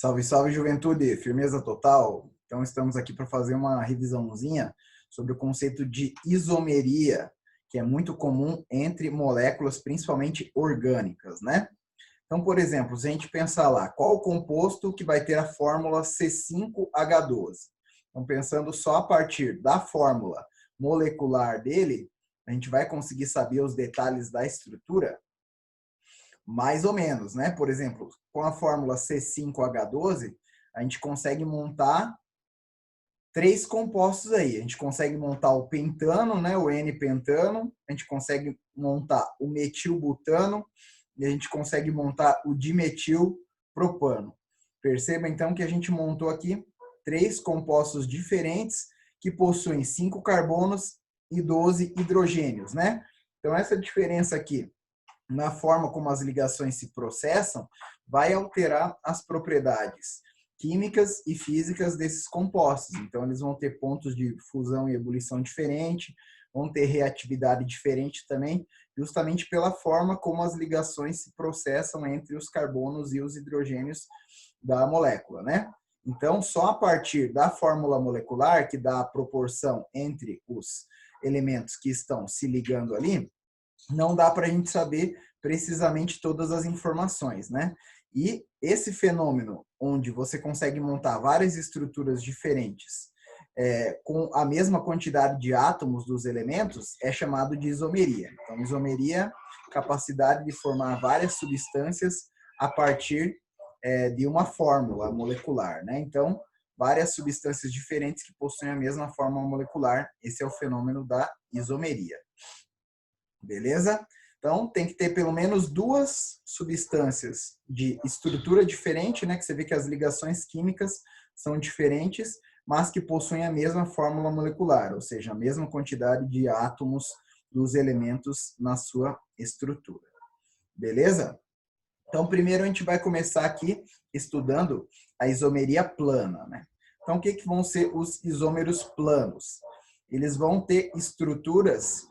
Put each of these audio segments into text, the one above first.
Salve, salve, juventude! Firmeza total? Então, estamos aqui para fazer uma revisãozinha sobre o conceito de isomeria, que é muito comum entre moléculas, principalmente orgânicas, né? Então, por exemplo, se a gente pensar lá, qual o composto que vai ter a fórmula C5H12? Então, pensando só a partir da fórmula molecular dele, a gente vai conseguir saber os detalhes da estrutura? Mais ou menos, né? Por exemplo, com a fórmula C5H12, a gente consegue montar três compostos aí. A gente consegue montar o pentano, né? O N-pentano, a gente consegue montar o metilbutano e a gente consegue montar o dimetilpropano. Perceba então que a gente montou aqui três compostos diferentes que possuem 5 carbonos e 12 hidrogênios, né? Então essa diferença aqui na forma como as ligações se processam, vai alterar as propriedades químicas e físicas desses compostos. Então, eles vão ter pontos de fusão e ebulição diferente, vão ter reatividade diferente também, justamente pela forma como as ligações se processam entre os carbonos e os hidrogênios da molécula, né? Então, só a partir da fórmula molecular, que dá a proporção entre os elementos que estão se ligando ali, não dá para a gente saber precisamente todas as informações, né? E esse fenômeno, onde você consegue montar várias estruturas diferentes com a mesma quantidade de átomos dos elementos, é chamado de isomeria. Então, isomeria, capacidade de formar várias substâncias a partir de uma fórmula molecular, né? Então, várias substâncias diferentes que possuem a mesma fórmula molecular, esse é o fenômeno da isomeria. Beleza? Então, tem que ter pelo menos duas substâncias de estrutura diferente, né? Que você vê que as ligações químicas são diferentes, mas que possuem a mesma fórmula molecular, ou seja, a mesma quantidade de átomos dos elementos na sua estrutura. Beleza? Então, primeiro a gente vai começar aqui estudando a isomeria plana, né? Então, o que vão ser os isômeros planos? Eles vão ter estruturas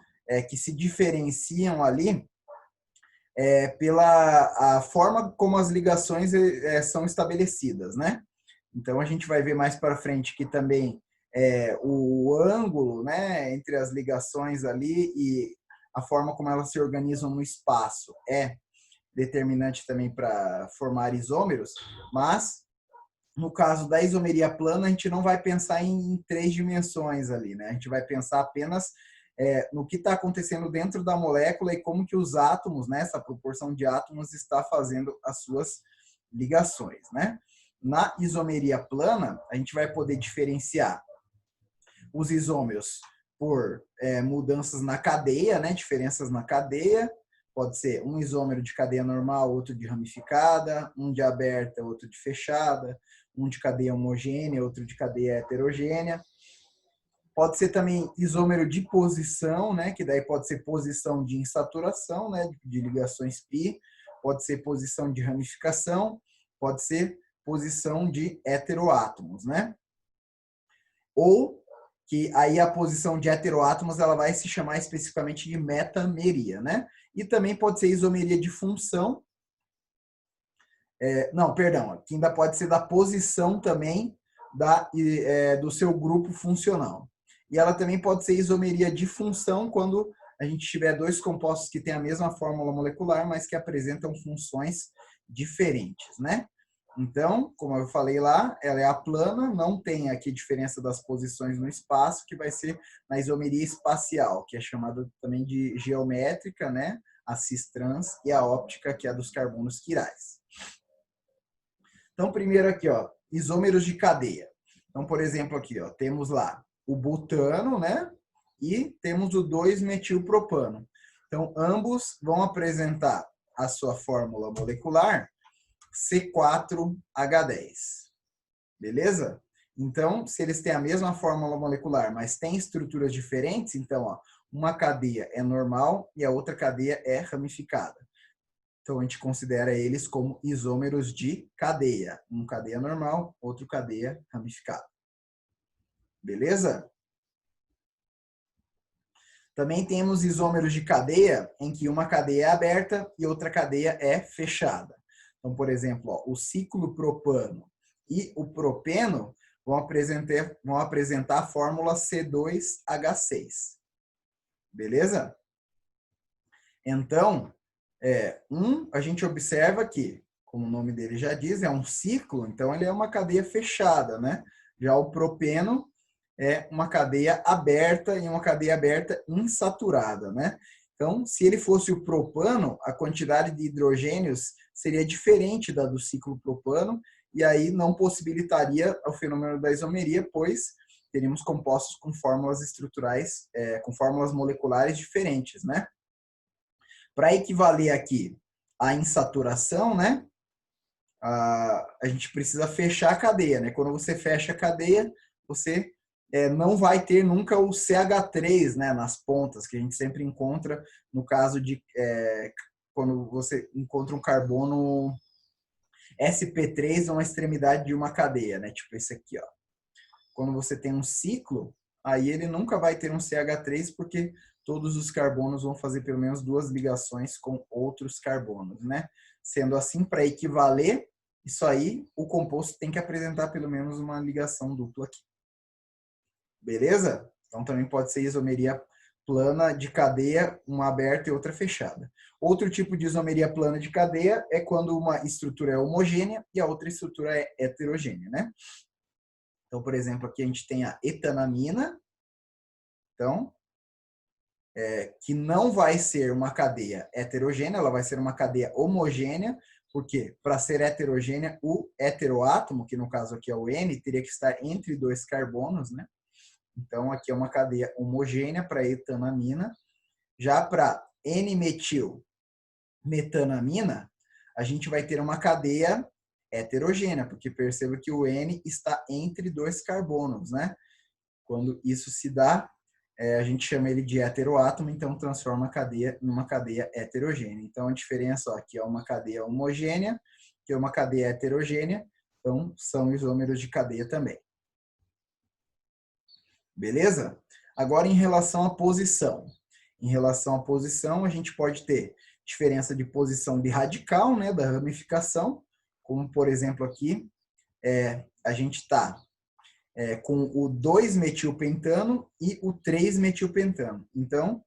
que se diferenciam ali pela a forma como as ligações são estabelecidas, né? Então, a gente vai ver mais para frente que também o ângulo, né, entre as ligações ali e a forma como elas se organizam no espaço é determinante também para formar isômeros, mas no caso da isomeria plana, a gente não vai pensar em 3 dimensões ali, né? A gente vai pensar apenas no que está acontecendo dentro da molécula e como que os átomos, né, essa proporção de átomos está fazendo as suas ligações, né? Na isomeria plana, a gente vai poder diferenciar os isômeros por mudanças na cadeia, né, diferenças na cadeia. Pode ser um isômero de cadeia normal, outro de ramificada, um de aberta, outro de fechada, um de cadeia homogênea, outro de cadeia heterogênea. Pode ser também isômero de posição, né, que daí pode ser posição de insaturação, né, de ligações pi, pode ser posição de ramificação, pode ser posição de heteroátomos, né? Ou que aí a posição de heteroátomos ela vai se chamar especificamente de metameria, né? E também pode ser isomeria de função. Não, perdão, que ainda pode ser da posição também do seu grupo funcional. E ela também pode ser isomeria de função quando a gente tiver dois compostos que têm a mesma fórmula molecular, mas que apresentam funções diferentes, né? Então, como eu falei lá, ela é a plana, não tem aqui diferença das posições no espaço, que vai ser na isomeria espacial, que é chamada também de geométrica, né? A cis-trans, e a óptica, que é a dos carbonos quirais. Então, primeiro aqui, ó, isômeros de cadeia. Então, por exemplo, aqui, ó, temos lá o butano, né? E temos o 2-metilpropano. Então, ambos vão apresentar a sua fórmula molecular C4H10. Beleza? Então, se eles têm a mesma fórmula molecular, mas têm estruturas diferentes, então, ó, uma cadeia é normal e a outra cadeia é ramificada. Então, a gente considera eles como isômeros de cadeia. Um cadeia normal, outro cadeia ramificada. Beleza? Também temos isômeros de cadeia em que uma cadeia é aberta e outra cadeia é fechada. Então, por exemplo, ó, o ciclopropano e o propeno vão apresentar a fórmula C2H6. Beleza? Então, a gente observa que, como o nome dele já diz, é um ciclo, então ele é uma cadeia fechada, né? Já o propeno é uma cadeia aberta e uma cadeia aberta insaturada, né? Então, se ele fosse o propano, a quantidade de hidrogênios seria diferente da do ciclo propano, e aí não possibilitaria o fenômeno da isomeria, pois teríamos compostos com fórmulas estruturais, com fórmulas moleculares diferentes, né? Para equivaler aqui à insaturação, né? A gente precisa fechar a cadeia, né? Quando você fecha a cadeia, você não vai ter nunca o CH3, né, nas pontas, que a gente sempre encontra no caso de quando você encontra um carbono sp3 numa extremidade de uma cadeia, né? Tipo esse aqui, ó. Quando você tem um ciclo, aí ele nunca vai ter um CH3 porque todos os carbonos vão fazer pelo menos 2 ligações com outros carbonos, né? Sendo assim, para equivaler isso aí, o composto tem que apresentar pelo menos uma ligação dupla aqui. Beleza? Então também pode ser isomeria plana de cadeia, uma aberta e outra fechada. Outro tipo de isomeria plana de cadeia é quando uma estrutura é homogênea e a outra estrutura é heterogênea, né? Então, por exemplo, aqui a gente tem a etanamina, então, que não vai ser uma cadeia heterogênea, ela vai ser uma cadeia homogênea, porque para ser heterogênea, o heteroátomo, que no caso aqui é o N, teria que estar entre 2 carbonos, né? Então, aqui é uma cadeia homogênea para etanamina. Já para N-metil-metanamina, a gente vai ter uma cadeia heterogênea, porque perceba que o N está entre 2 carbonos, né? Quando isso se dá, a gente chama ele de heteroátomo, então transforma a cadeia numa cadeia heterogênea. Então, a diferença aqui é uma cadeia homogênea, que é uma cadeia heterogênea, então são isômeros de cadeia também. Beleza? Agora, em relação à posição. Em relação à posição, a gente pode ter diferença de posição de radical, né, da ramificação, como, por exemplo, aqui, a gente está com o 2-metilpentano e o 3-metilpentano. Então,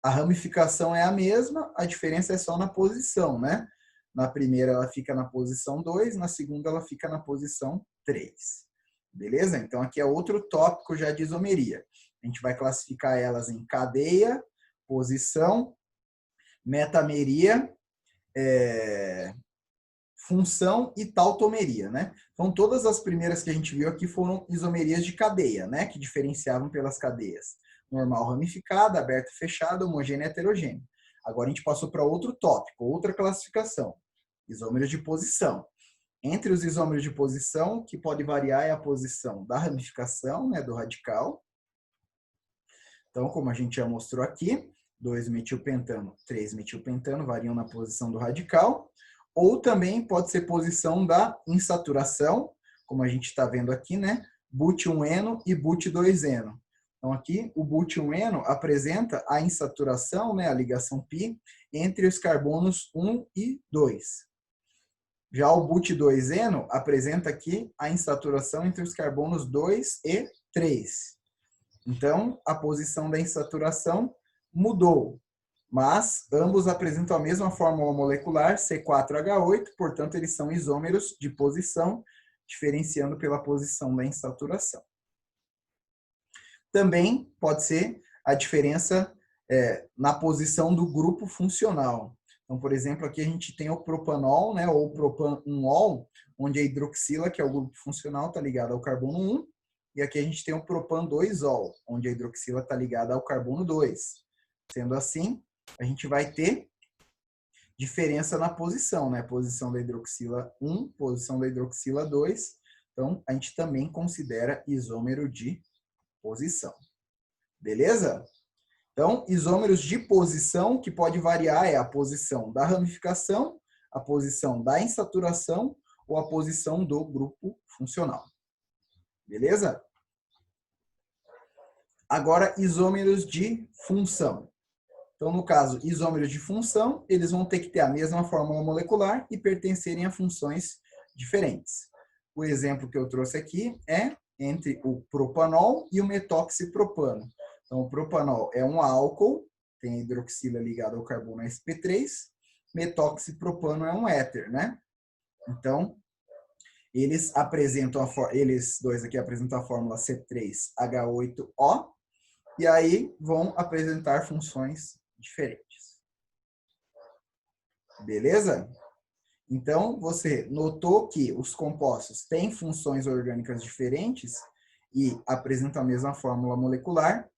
a ramificação é a mesma, a diferença é só na posição, né? Na primeira ela fica na posição 2, na segunda ela fica na posição 3. Beleza? Então, aqui é outro tópico já de isomeria. A gente vai classificar elas em cadeia, posição, metameria, função e tautomeria, né? Então, todas as primeiras que a gente viu aqui foram isomerias de cadeia, né? Que diferenciavam pelas cadeias. Normal ramificada, aberta e fechada, homogênea e heterogênea. Agora a gente passou para outro tópico, outra classificação. Isômeros de posição. Entre os isômeros de posição, que pode variar é a posição da ramificação, né, do radical. Então, como a gente já mostrou aqui, 2-metilpentano, 3-metilpentano variam na posição do radical. Ou também pode ser posição da insaturação, como a gente está vendo aqui, né? But1-eno e but2-eno. Então, aqui, o but1-eno apresenta a insaturação, né, a ligação π, entre os carbonos 1 e 2. Já o but2-eno apresenta aqui a insaturação entre os carbonos 2 e 3. Então, a posição da insaturação mudou, mas ambos apresentam a mesma fórmula molecular, C4H8, portanto, eles são isômeros de posição, diferenciando pela posição da insaturação. Também pode ser a diferença na posição do grupo funcional. Então, por exemplo, aqui a gente tem o propanol, né, ou propan-1-ol, onde a hidroxila, que é o grupo funcional, está ligada ao carbono 1, e aqui a gente tem o propan-2-ol, onde a hidroxila está ligada ao carbono 2. Sendo assim, a gente vai ter diferença na posição, né? Posição da hidroxila 1, posição da hidroxila 2. Então, a gente também considera isômero de posição. Beleza? Então, isômeros de posição, que pode variar, é a posição da ramificação, a posição da insaturação ou a posição do grupo funcional. Beleza? Agora, isômeros de função. Então, no caso, isômeros de função, eles vão ter que ter a mesma fórmula molecular e pertencerem a funções diferentes. O exemplo que eu trouxe aqui é entre o propanol e o metoxipropano. Então, o propanol é um álcool, tem a hidroxila ligada ao carbono sp3, metoxipropano é um éter, né? Então, eles dois aqui apresentam a fórmula C3H8O e aí vão apresentar funções diferentes. Beleza? Então, você notou que os compostos têm funções orgânicas diferentes e apresentam a mesma fórmula molecular.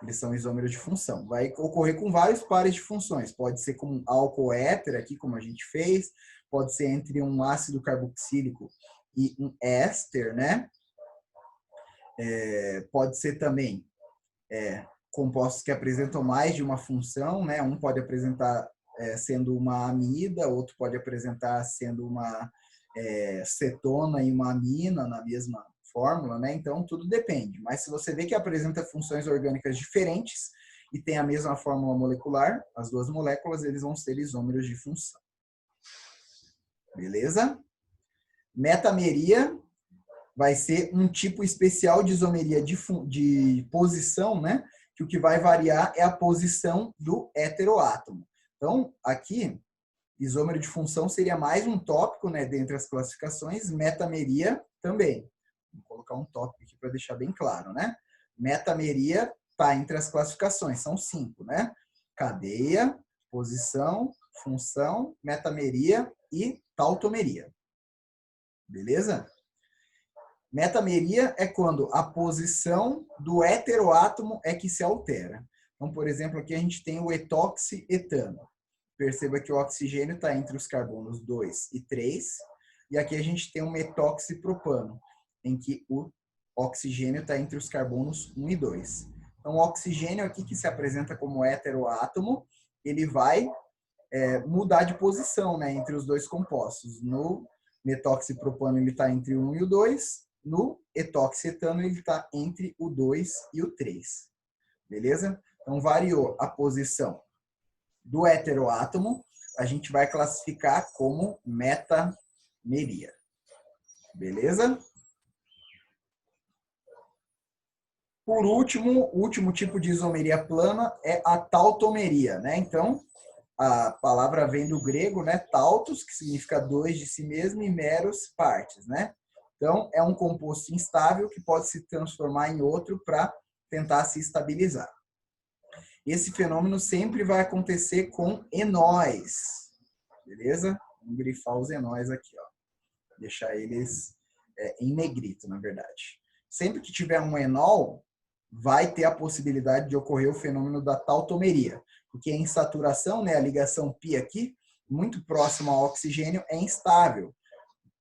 Eles são isômeros de função. Vai ocorrer com vários pares de funções. Pode ser com álcool éter, aqui como a gente fez. Pode ser entre um ácido carboxílico e um éster, né? Pode ser também compostos que apresentam mais de uma função, né? Um pode apresentar sendo uma amida, outro pode apresentar sendo uma cetona e uma amina na mesma fórmula, né? Então, tudo depende. Mas se você vê que apresenta funções orgânicas diferentes e tem a mesma fórmula molecular, as duas moléculas, eles vão ser isômeros de função. Beleza? Metameria vai ser um tipo especial de isomeria de posição, né? Que o que vai variar é a posição do heteroátomo. Então, aqui, isômero de função seria mais um tópico, né, dentre as classificações, metameria também. Vou colocar um tópico aqui para deixar bem claro, né? Metameria está entre as classificações, são 5, né? Cadeia, posição, função, metameria e tautomeria. Beleza? Metameria é quando a posição do heteroátomo é que se altera. Então, por exemplo, aqui a gente tem o etoxietano. Perceba que o oxigênio está entre os carbonos 2 e 3. E aqui a gente tem o metoxipropano, em que o oxigênio está entre os carbonos 1 e 2. Então, o oxigênio aqui que se apresenta como heteroátomo, ele vai mudar de posição, né, entre os dois compostos. No metoxipropano ele está entre o 1 e o 2. No etoxietano ele está entre o 2 e o 3. Beleza? Então, variou a posição do heteroátomo, a gente vai classificar como metameria. Beleza? Por último, o último tipo de isomeria plana é a tautomeria, né? Então, a palavra vem do grego, né? Tautos, que significa dois de si mesmo, e meros, partes, né? Então, é um composto instável que pode se transformar em outro para tentar se estabilizar. Esse fenômeno sempre vai acontecer com enóis, beleza? Vamos grifar os enóis aqui, ó. Deixar eles em negrito, na verdade. Sempre que tiver um enol, vai ter a possibilidade de ocorrer o fenômeno da tautomeria, porque a insaturação, né, a ligação π aqui, muito próxima ao oxigênio, é instável,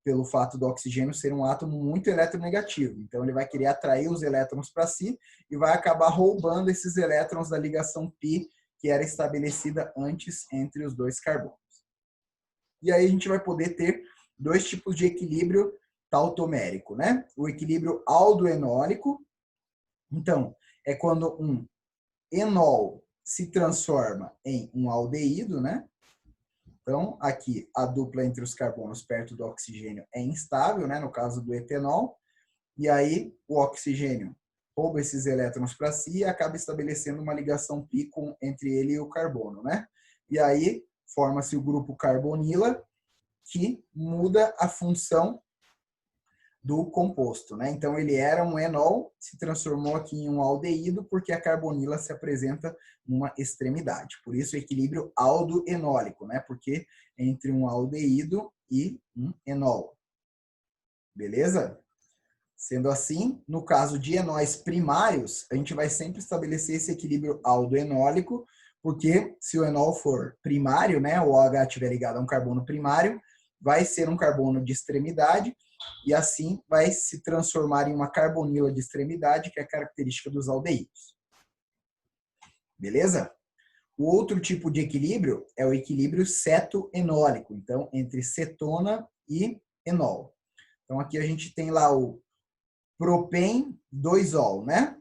pelo fato do oxigênio ser um átomo muito eletronegativo. Então, ele vai querer atrair os elétrons para si e vai acabar roubando esses elétrons da ligação π que era estabelecida antes entre os dois carbonos. E aí a gente vai poder ter dois tipos de equilíbrio tautomérico, né? O equilíbrio aldoenólico. Então, é quando um enol se transforma em um aldeído, né? Então, aqui, a dupla entre os carbonos perto do oxigênio é instável, né? No caso do etenol. E aí, o oxigênio rouba esses elétrons para si e acaba estabelecendo uma ligação π entre ele e o carbono, né? E aí, forma-se o grupo carbonila, que muda a função do composto, né? Então, ele era um enol, se transformou aqui em um aldeído, porque a carbonila se apresenta numa extremidade. Por isso, o equilíbrio aldoenólico, né? Porque entre um aldeído e um enol. Beleza? Sendo assim, no caso de enóis primários, a gente vai sempre estabelecer esse equilíbrio aldoenólico, porque se o enol for primário, né? O OH estiver ligado a um carbono primário, vai ser um carbono de extremidade, e assim vai se transformar em uma carbonila de extremidade, que é a característica dos aldeídos. Beleza? O outro tipo de equilíbrio é o equilíbrio cetoenólico, então entre cetona e enol. Então aqui a gente tem lá o propen-2ol, né?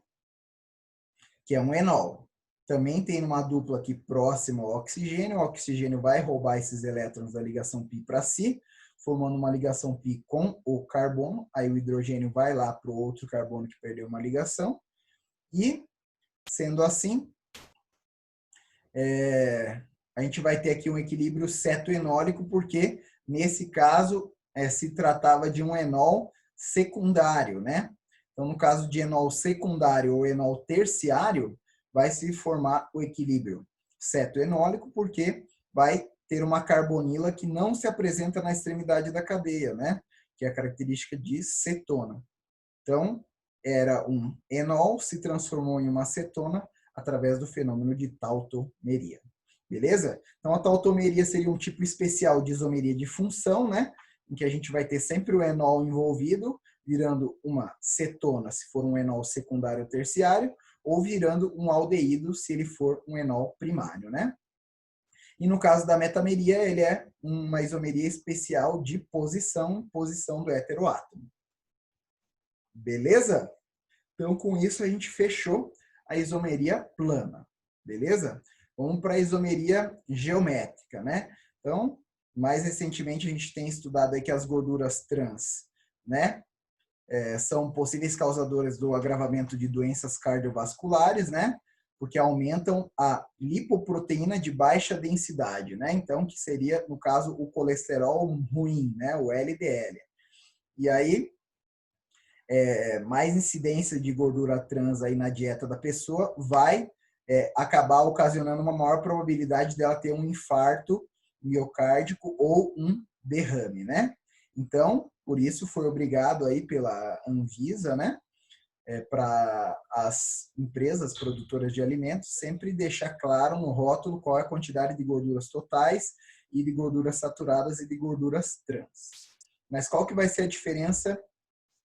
Que é um enol. Também tem uma dupla aqui próxima ao oxigênio. O oxigênio vai roubar esses elétrons da ligação π para si. formando uma ligação pi com o carbono, aí o hidrogênio vai lá para o outro carbono que perdeu uma ligação, e, sendo assim, a gente vai ter aqui um equilíbrio cetoenólico, porque, nesse caso, se tratava de um enol secundário, né? Então, no caso de enol secundário ou enol terciário, vai se formar o equilíbrio cetoenólico, porque vai ter uma carbonila que não se apresenta na extremidade da cadeia, né? Que é a característica de cetona. Então, era um enol, se transformou em uma cetona através do fenômeno de tautomeria. Beleza? Então, a tautomeria seria um tipo especial de isomeria de função, né? Em que a gente vai ter sempre o enol envolvido, virando uma cetona, se for um enol secundário ou terciário, ou virando um aldeído, se ele for um enol primário, né? E no caso da metameria, ele é uma isomeria especial de posição do heteroátomo. Beleza? Então, com isso, a gente fechou a isomeria plana. Beleza? Vamos para a isomeria geométrica, né? Então, mais recentemente, a gente tem estudado aí que as gorduras trans, né? São possíveis causadoras do agravamento de doenças cardiovasculares, né? Porque aumentam a lipoproteína de baixa densidade, né? Então, que seria, no caso, o colesterol ruim, né? O LDL. E aí, mais incidência de gordura trans aí na dieta da pessoa vai acabar ocasionando uma maior probabilidade dela ter um infarto miocárdico ou um derrame, né? Então, por isso foi obrigado aí pela Anvisa, né? Para as empresas produtoras de alimentos sempre deixar claro no rótulo qual é a quantidade de gorduras totais e de gorduras saturadas e de gorduras trans. Mas qual que vai ser a diferença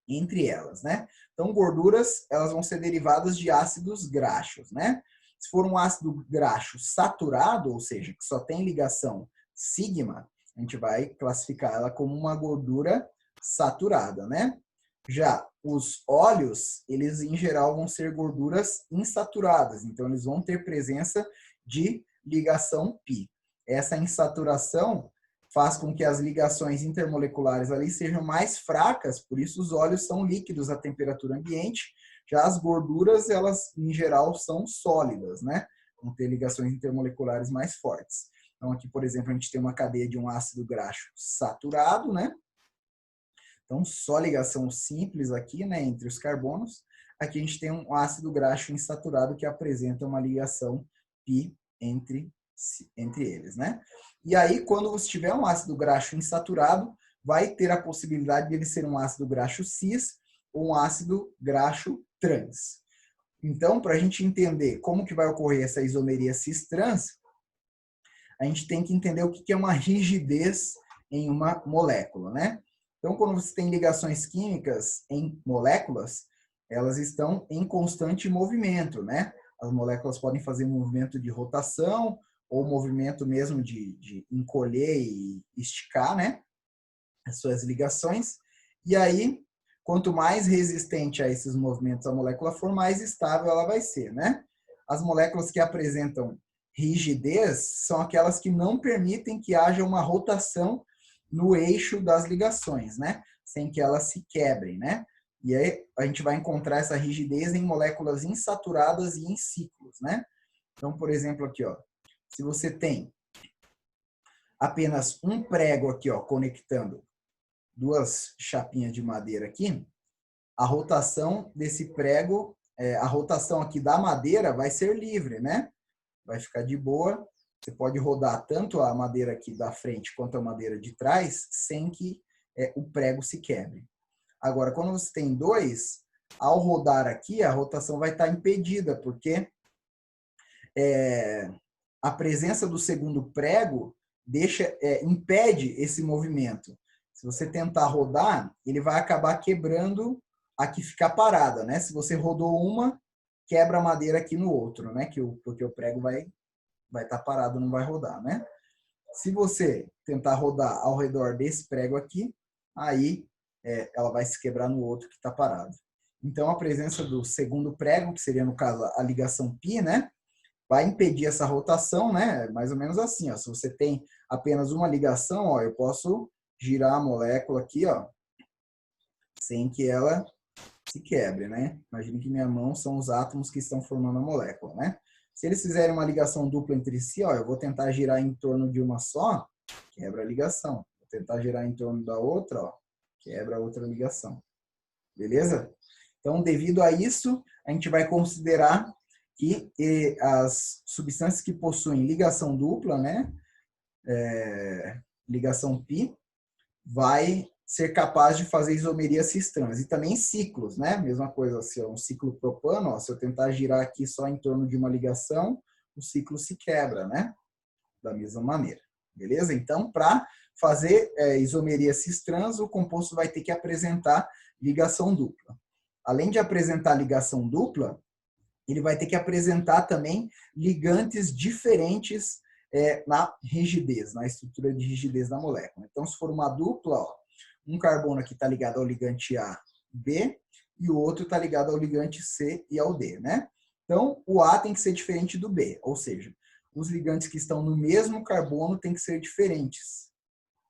entre elas, né? Então, gorduras, elas vão ser derivadas de ácidos graxos, né? Se for um ácido graxo saturado, ou seja, que só tem ligação sigma, a gente vai classificar ela como uma gordura saturada, né? Já os óleos, eles em geral vão ser gorduras insaturadas, então eles vão ter presença de ligação pi. Essa insaturação faz com que as ligações intermoleculares ali sejam mais fracas, por isso os óleos são líquidos à temperatura ambiente, já as gorduras, elas em geral são sólidas, né? Vão ter ligações intermoleculares mais fortes. Então aqui, por exemplo, a gente tem uma cadeia de um ácido graxo saturado, né? Então só ligação simples aqui, né, entre os carbonos. Aqui a gente tem um ácido graxo insaturado que apresenta uma ligação pi entre eles, né? E aí, quando você tiver um ácido graxo insaturado, vai ter a possibilidade de ele ser um ácido graxo cis ou um ácido graxo trans. Então, para a gente entender como que vai ocorrer essa isomeria cis-trans, a gente tem que entender o que é uma rigidez em uma molécula, né? Então, quando você tem ligações químicas em moléculas, elas estão em constante movimento, né? As moléculas podem fazer movimento de rotação ou movimento mesmo de encolher e esticar, né? As suas ligações. E aí, quanto mais resistente a esses movimentos a molécula for, mais estável ela vai ser, né? As moléculas que apresentam rigidez são aquelas que não permitem que haja uma rotação no eixo das ligações, né? Sem que elas se quebrem, né? E aí a gente vai encontrar essa rigidez em moléculas insaturadas e em ciclos, né? Então, por exemplo, aqui, ó, se você tem apenas um prego aqui, ó, conectando duas chapinhas de madeira aqui, a rotação desse prego, a rotação aqui da madeira vai ser livre, né? Vai ficar de boa. Você pode rodar tanto a madeira aqui da frente quanto a madeira de trás sem que o prego se quebre. Agora, quando você tem dois, ao rodar aqui, a rotação vai estar impedida, porque a presença do segundo prego impede esse movimento. Se você tentar rodar, ele vai acabar quebrando a que ficar parada, né? Se você rodou uma, quebra a madeira aqui no outro, né? Porque o prego vai estar parado, não vai rodar, né? Se você tentar rodar ao redor desse prego aqui, aí ela vai se quebrar no outro que está parado. Então, a presença do segundo prego, que seria, no caso, a ligação π, né? Vai impedir essa rotação, né? Mais ou menos assim, ó. Se você tem apenas uma ligação, ó, eu posso girar a molécula aqui, ó, sem que ela se quebre, né? Imagine que minha mão são os átomos que estão formando a molécula, né? Se eles fizerem uma ligação dupla entre si, ó, eu vou tentar girar em torno de uma só, quebra a ligação. Vou tentar girar em torno da outra, ó, quebra a outra ligação. Beleza? Então, devido a isso, a gente vai considerar que as substâncias que possuem ligação dupla, né, ligação π, vai ser capaz de fazer isomeria cis-trans. E também ciclos, né? Mesma coisa, se é um ciclo propano, ó, se eu tentar girar aqui só em torno de uma ligação, o ciclo se quebra, né? Da mesma maneira. Beleza? Então, para fazer isomeria cis-trans, o composto vai ter que apresentar ligação dupla. Além de apresentar ligação dupla, ele vai ter que apresentar também ligantes diferentes na rigidez, na estrutura de rigidez da molécula. Então, se for uma dupla, ó, um carbono aqui está ligado ao ligante A, B, e o outro está ligado ao ligante C e ao D, né? Então, o A tem que ser diferente do B, ou seja, os ligantes que estão no mesmo carbono têm que ser diferentes.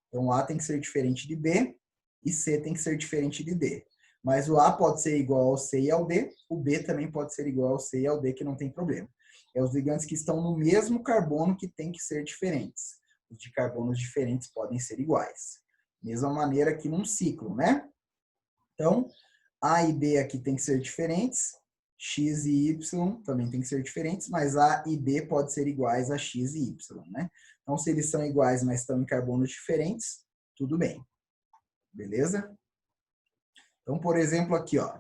Então, o A tem que ser diferente de B e C tem que ser diferente de D. Mas o A pode ser igual ao C e ao D, o B também pode ser igual ao C e ao D, que não tem problema. É os ligantes que estão no mesmo carbono que têm que ser diferentes. Os de carbonos diferentes podem ser iguais. Mesma maneira que num ciclo, né? Então, A e B aqui tem que ser diferentes, X e Y também tem que ser diferentes, mas A e B pode ser iguais a X e Y, né? Então, se eles são iguais, mas estão em carbonos diferentes, tudo bem. Beleza? Então, por exemplo, aqui, ó,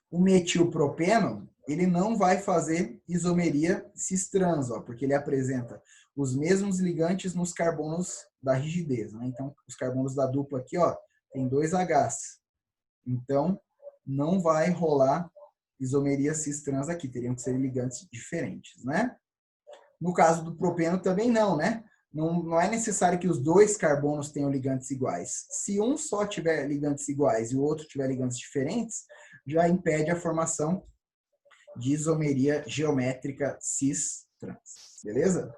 o metilpropeno, ele não vai fazer isomeria cis-trans, ó, porque ele apresenta os mesmos ligantes nos carbonos da rigidez, né? Então, os carbonos da dupla aqui, ó, tem 2 Hs. Então, não vai rolar isomeria cis-trans aqui, teriam que ser ligantes diferentes, né? No caso do propeno também não, né? Não é necessário que os dois carbonos tenham ligantes iguais. Se um só tiver ligantes iguais e o outro tiver ligantes diferentes, já impede a formação de isomeria geométrica cis-trans. Beleza?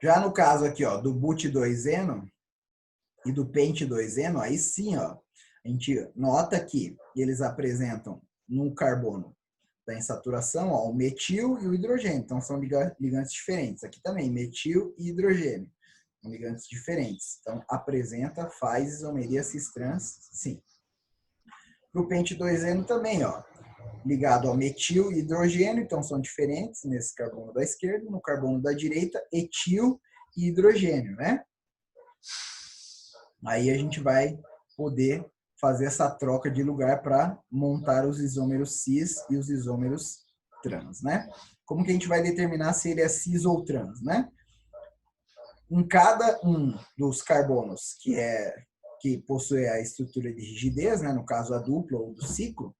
Já no caso aqui, ó, do but2-eno e do pente2-eno, aí sim, ó, a gente nota que eles apresentam no carbono da insaturação, ó, o metil e o hidrogênio. Então, são ligantes diferentes. Aqui também, metil e hidrogênio. São ligantes diferentes. Então, apresenta, faz isomeria cis-trans, sim. Para o pente2-eno também, ó, ligado ao metil e hidrogênio, então são diferentes nesse carbono da esquerda, no carbono da direita, etil e hidrogênio, né? Aí a gente vai poder fazer essa troca de lugar para montar os isômeros cis e os isômeros trans, né? Como que a gente vai determinar se ele é cis ou trans, né? Em cada um dos carbonos que possui a estrutura de rigidez, né, no caso a dupla ou do ciclo,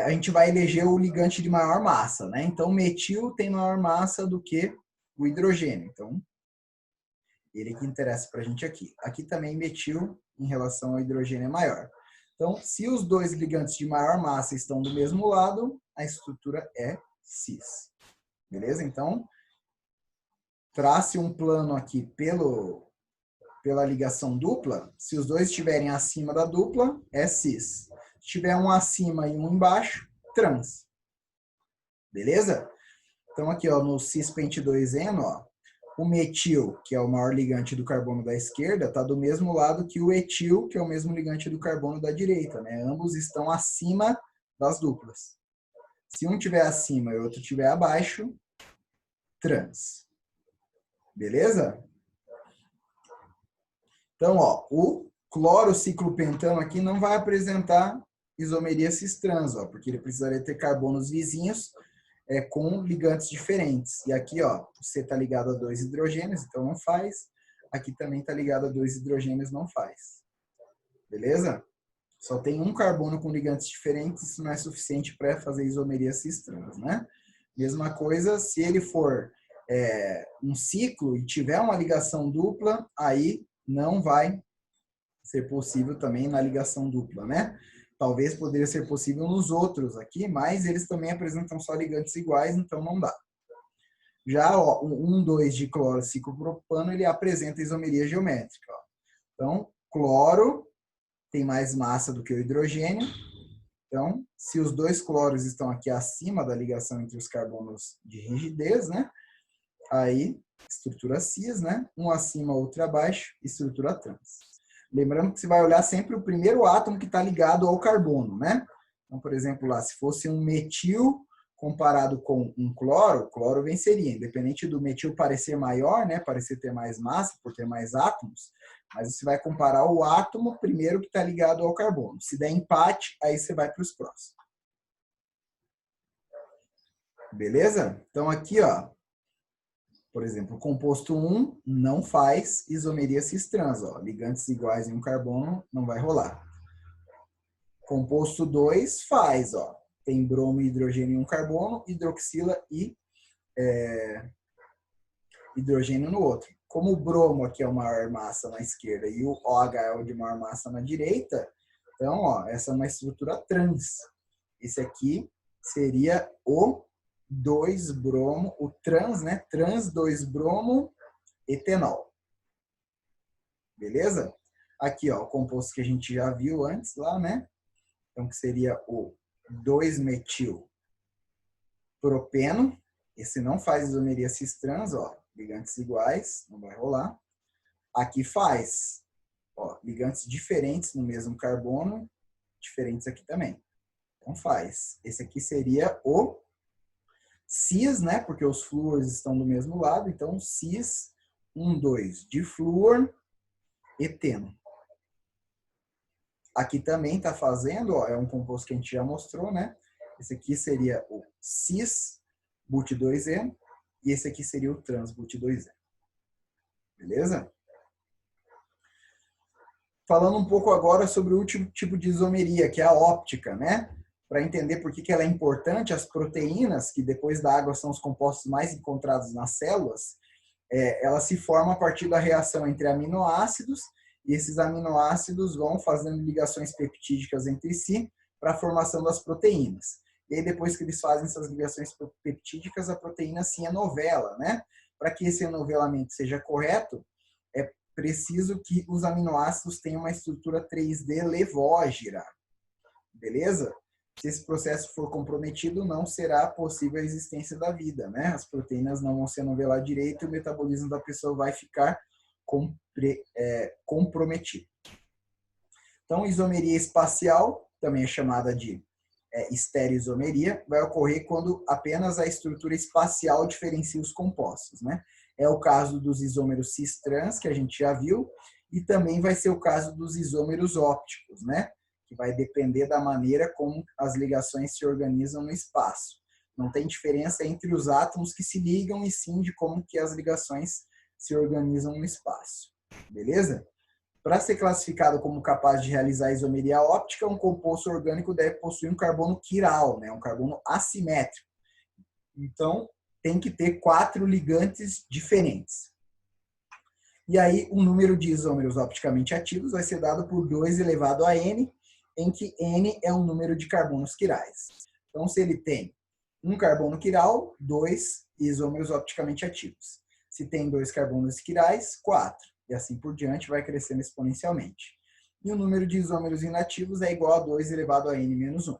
a gente vai eleger o ligante de maior massa, né? Então, o metil tem maior massa do que o hidrogênio. Então, ele que interessa para a gente aqui. Aqui também metil em relação ao hidrogênio é maior. Então, se os dois ligantes de maior massa estão do mesmo lado, a estrutura é cis. Beleza? Então, trace um plano aqui pela ligação dupla. Se os dois estiverem acima da dupla, é cis. Se tiver um acima e um embaixo, trans. Beleza? Então, aqui, ó, no cis-pente2-eno, ó, o metil, que é o maior ligante do carbono da esquerda, está do mesmo lado que o etil, que é o mesmo ligante do carbono da direita, né? Ambos estão acima das duplas. Se um estiver acima e o outro estiver abaixo, trans. Beleza? Então, ó, o clorociclopentano aqui não vai apresentar isomeria cis-trans, ó, porque ele precisaria ter carbonos vizinhos com ligantes diferentes. E aqui, ó, o C está ligado a 2 hidrogênios, então não faz. Aqui também está ligado a 2 hidrogênios, não faz. Beleza? Só tem um carbono com ligantes diferentes, isso não é suficiente para fazer isomeria cis-trans, né? Mesma coisa, se ele for um ciclo e tiver uma ligação dupla, aí não vai ser possível também na ligação dupla, né? Talvez poderia ser possível nos outros aqui, mas eles também apresentam só ligantes iguais, então não dá. Já ó, o 1,2 de cloro-ciclopropano, ele apresenta isomeria geométrica. Ó. Então, cloro tem mais massa do que o hidrogênio. Então, se os dois cloros estão aqui acima da ligação entre os carbonos de rigidez, né? Aí, estrutura cis, né? Um acima, outro abaixo, estrutura trans. Lembrando que você vai olhar sempre o primeiro átomo que está ligado ao carbono, né? Então, por exemplo, lá, se fosse um metil comparado com um cloro, o cloro venceria, independente do metil parecer maior, né? Parecer ter mais massa, por ter mais átomos, mas você vai comparar o átomo primeiro que está ligado ao carbono. Se der empate, aí você vai para os próximos. Beleza? Então, aqui, ó, por exemplo, o composto 1 não faz isomeria cis-trans. Ó. Ligantes iguais em um carbono não vai rolar. Composto 2 faz. Ó. Tem bromo e hidrogênio em um carbono, hidroxila e hidrogênio no outro. Como o bromo aqui é o maior massa na esquerda e o OH é o de maior massa na direita, então ó, essa é uma estrutura trans. Esse aqui seria o 2-bromo, o trans, né? Trans 2-bromo etenol. Beleza? Aqui, ó, o composto que a gente já viu antes lá, né? Então, que seria o 2-metil propeno. Esse não faz isomeria cis-trans, ó. Ligantes iguais, não vai rolar. Aqui faz, ó, ligantes diferentes no mesmo carbono, diferentes aqui também. Então, faz. Esse aqui seria o cis, né? Porque os flúores estão do mesmo lado. Então, cis 1,2 de flúor eteno. Aqui também está fazendo, ó, é um composto que a gente já mostrou, né? Esse aqui seria o cis-but2e e esse aqui seria o trans-but2e. Beleza? Falando um pouco agora sobre o último tipo de isomeria, que é a óptica, né? Para entender por que ela é importante, as proteínas, que depois da água são os compostos mais encontrados nas células, elas se formam a partir da reação entre aminoácidos, e esses aminoácidos vão fazendo ligações peptídicas entre si para a formação das proteínas. E aí, depois que eles fazem essas ligações peptídicas, a proteína se enovela, né? Para que esse enovelamento seja correto, é preciso que os aminoácidos tenham uma estrutura 3D levógira. Beleza? Se esse processo for comprometido, não será possível a existência da vida, né? As proteínas não vão se enovelar direito e o metabolismo da pessoa vai ficar comprometido. Então, isomeria espacial, também é chamada de estereoisomeria, vai ocorrer quando apenas a estrutura espacial diferencia os compostos, né? É o caso dos isômeros cis-trans, que a gente já viu, e também vai ser o caso dos isômeros ópticos, né? Que vai depender da maneira como as ligações se organizam no espaço. Não tem diferença entre os átomos que se ligam, e sim de como que as ligações se organizam no espaço. Beleza? Para ser classificado como capaz de realizar isomeria óptica, um composto orgânico deve possuir um carbono quiral, né? Um carbono assimétrico. Então, tem que ter 4 ligantes diferentes. E aí, o número de isômeros opticamente ativos vai ser dado por 2 elevado a n, em que n é um número de carbonos quirais. Então, se ele tem um carbono quiral, 2 isômeros opticamente ativos. Se tem 2 carbonos quirais, 4. E assim por diante, vai crescendo exponencialmente. E o número de isômeros inativos é igual a 2 elevado a n menos 1.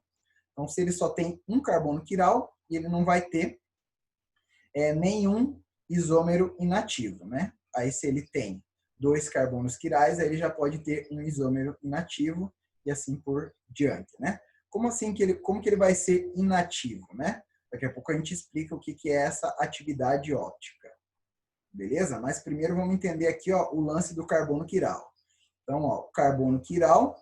Então, se ele só tem um carbono quiral, ele não vai ter nenhum isômero inativo, né? Aí, se ele tem 2 carbonos quirais, aí ele já pode ter um isômero inativo e assim por diante, né? Como assim como que ele vai ser inativo, né? Daqui a pouco a gente explica o que é essa atividade óptica. Beleza? Mas primeiro vamos entender aqui, ó, o lance do carbono quiral. Então, ó, o carbono quiral,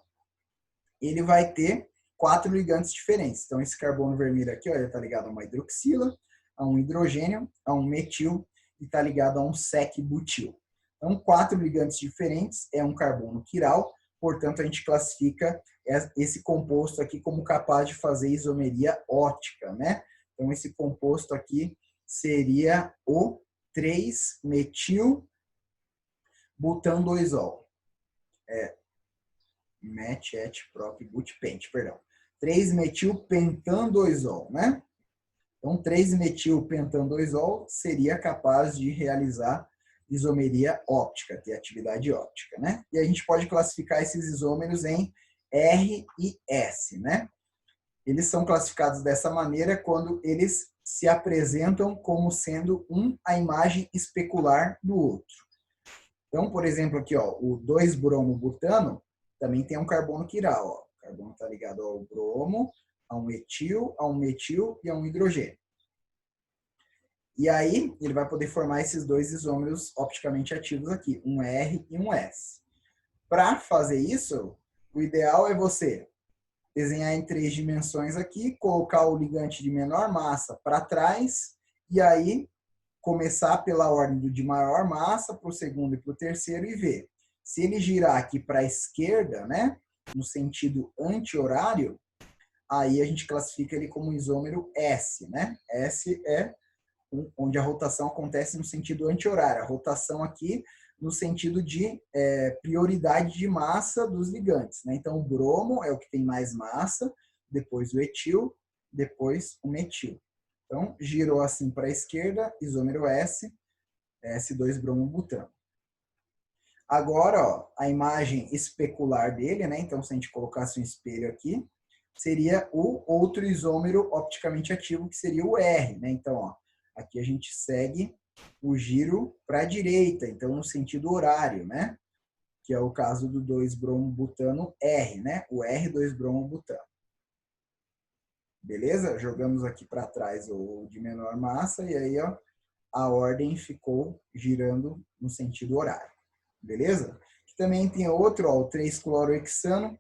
ele vai ter 4 ligantes diferentes. Então, esse carbono vermelho aqui, ó, ele está ligado a uma hidroxila, a um hidrogênio, a um metil e está ligado a um sec-butil. Então, 4 ligantes diferentes é um carbono quiral, portanto, a gente classifica esse composto aqui como capaz de fazer isomeria óptica, né? Então, esse composto aqui seria o 3-metil-butan-2-ol. Met-et-prop-but-pent, perdão. 3-metilpentandoisol, né? Então, 3-metilpentandoisol seria capaz de realizar isomeria óptica, ter atividade óptica, né? E a gente pode classificar esses isômeros em R e S, né? Eles são classificados dessa maneira quando eles se apresentam como sendo a imagem especular do outro. Então, por exemplo, aqui, ó, o 2-bromobutano também tem um carbono quiral, ó. O carbono está ligado ao bromo, a um etil, a um metil e a um hidrogênio. E aí, ele vai poder formar esses dois isômeros opticamente ativos aqui, um R e um S. Para fazer isso, o ideal é você desenhar em 3 dimensões aqui, colocar o ligante de menor massa para trás, e aí começar pela ordem do de maior massa, para o segundo e para o terceiro, e ver. Se ele girar aqui para a esquerda, né, no sentido anti-horário, aí a gente classifica ele como isômero S, né? S é onde a rotação acontece no sentido anti-horário. A rotação aqui no sentido de prioridade de massa dos ligantes, né? Então, o bromo é o que tem mais massa, depois o etil, depois o metil. Então, girou assim para a esquerda, isômero S, S2-bromobutano. Agora, ó, a imagem especular dele, né? Então, se a gente colocasse um espelho aqui, seria o outro isômero opticamente ativo, que seria o R, né? Então, ó, aqui a gente segue o giro para a direita, então no sentido horário, né? Que é o caso do 2-bromobutano R, né? O R2-bromobutano. Beleza? Jogamos aqui para trás o de menor massa e aí, ó, a ordem ficou girando no sentido horário. Beleza? Aqui também tem outro, ó, o 3-clorohexano,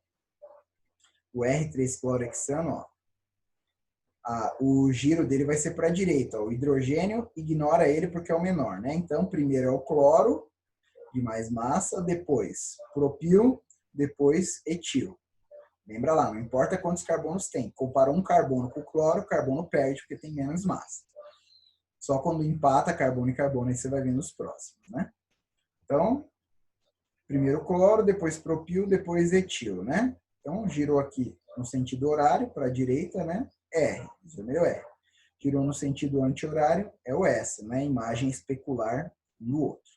o R3-clorohexano, ó. O giro dele vai ser para a direita. Ó. O hidrogênio ignora ele porque é o menor, né? Então, primeiro é o cloro, de mais massa, depois propil, depois etil. Lembra lá, não importa quantos carbonos tem. Comparou um carbono com o cloro perde porque tem menos massa. Só quando empata carbono e carbono, aí você vai vendo os próximos, né? Então, primeiro cloro, depois propil, depois etil, né? Então, girou aqui no sentido horário, para a direita, né? R, isômero R. Girou no sentido anti-horário, é o S, né? Imagem especular no outro.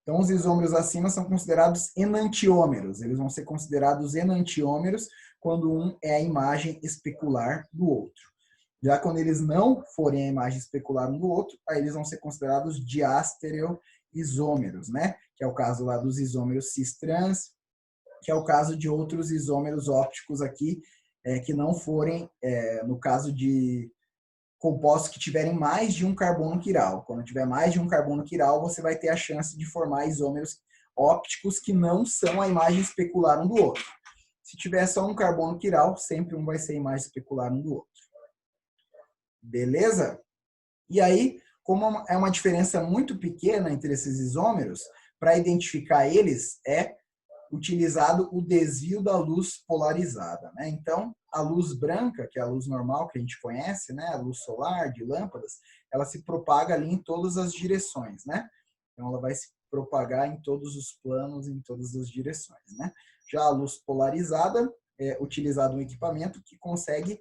Então, os isômeros acima são considerados enantiômeros. Eles vão ser considerados enantiômeros quando um é a imagem especular do outro. Já quando eles não forem a imagem especular um do outro, aí eles vão ser considerados diastereoisômeros, né? Que é o caso lá dos isômeros cis-trans, que é o caso de outros isômeros ópticos aqui, que não forem, no caso de compostos que tiverem mais de um carbono quiral. Quando tiver mais de um carbono quiral, você vai ter a chance de formar isômeros ópticos que não são a imagem especular um do outro. Se tiver só um carbono quiral, sempre um vai ser a imagem especular um do outro. Beleza? E aí, como é uma diferença muito pequena entre esses isômeros, para identificar eles é utilizado o desvio da luz polarizada, né? Então, a luz branca, que é a luz normal que a gente conhece, né? A luz solar, de lâmpadas, ela se propaga ali em todas as direções, né? Então, ela vai se propagar em todos os planos, em todas as direções, né? Já a luz polarizada é utilizado um equipamento que consegue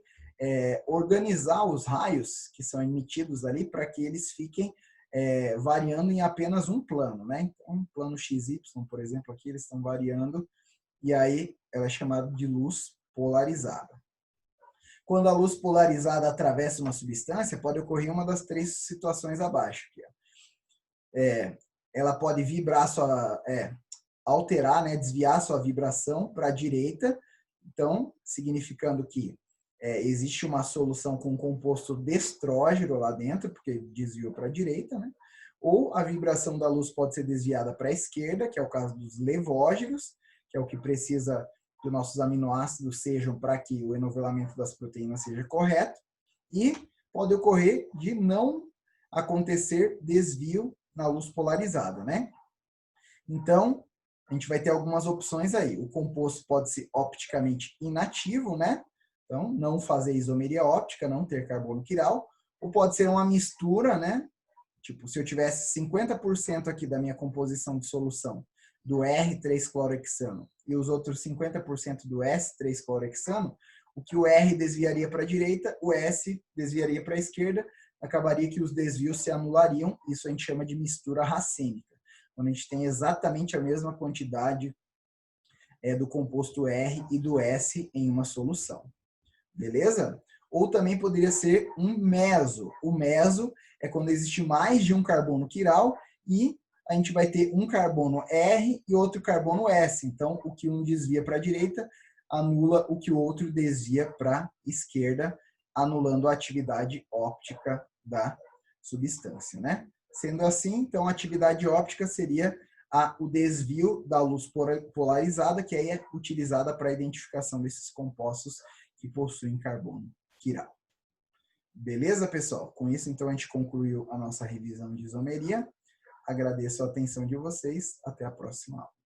organizar os raios que são emitidos ali para que eles fiquem variando em apenas um plano, né? Então, um plano XY, por exemplo, aqui eles estão variando e aí ela é chamada de luz polarizada. Quando a luz polarizada atravessa uma substância, pode ocorrer uma das 3 situações abaixo. Aqui, ó. Ela pode vibrar alterar, né? Desviar sua vibração para a direita, então significando que existe uma solução com um composto destrógeno lá dentro, porque desviou para a direita, né? Ou a vibração da luz pode ser desviada para a esquerda, que é o caso dos levógenos, que é o que precisa que os nossos aminoácidos sejam para que o enovelamento das proteínas seja correto, e pode ocorrer de não acontecer desvio na luz polarizada, né? Então, a gente vai ter algumas opções aí. O composto pode ser opticamente inativo, né? Então, não fazer isomeria óptica, não ter carbono quiral, ou pode ser uma mistura, né? Tipo, se eu tivesse 50% aqui da minha composição de solução do R3-clorohexano e os outros 50% do S,3-clorohexano, o que o R desviaria para a direita, o S desviaria para a esquerda, acabaria que os desvios se anulariam, isso a gente chama de mistura racêmica, quando a gente tem exatamente a mesma quantidade do composto R e do S em uma solução. Beleza? Ou também poderia ser um meso. O meso é quando existe mais de um carbono quiral e a gente vai ter um carbono R e outro carbono S. Então, o que um desvia para a direita anula o que o outro desvia para a esquerda, anulando a atividade óptica da substância, né? Sendo assim, então, a atividade óptica seria o desvio da luz polarizada, que aí é utilizada para a identificação desses compostos que possuem carbono quiral. Beleza, pessoal? Com isso, então, a gente concluiu a nossa revisão de isomeria. Agradeço a atenção de vocês. Até a próxima aula.